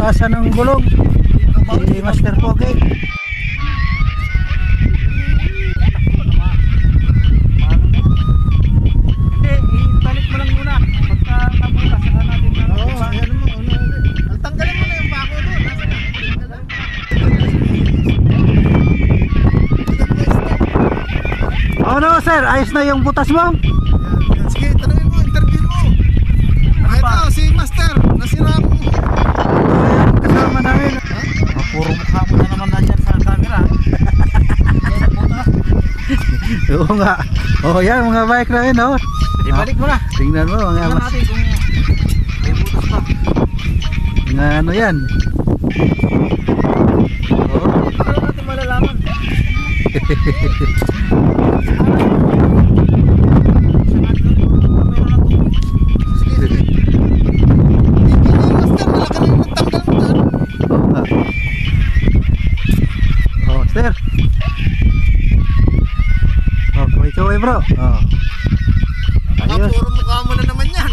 Bukasan ng gulong si Master Pogi. Balik mo lang muna. Pagka nabukas, saka natin na. Oo, ayan mo. Tanggalin mo na yung bako doon. Ano sir, ayos na yung butas mo? Sige, tanungin mo, interview mo. Ito, si Master, nasira mo. Kasama namin. Puro mukha mo na naman nandiyan sa camera. Oo nga. Oh yan, mga bike namin, oh. Ibalik mo na. Tingnan mo, mga Tingnan natin kung may butas pa. mga ano yan. Oh. Paano natin malalaman? Sige. Master, malaki na yung tanggal mo doon. Oo nga. Oh, sir. Oh, kaway-kaway bro. Oh. Ayos. Puro mukha mo na naman yan.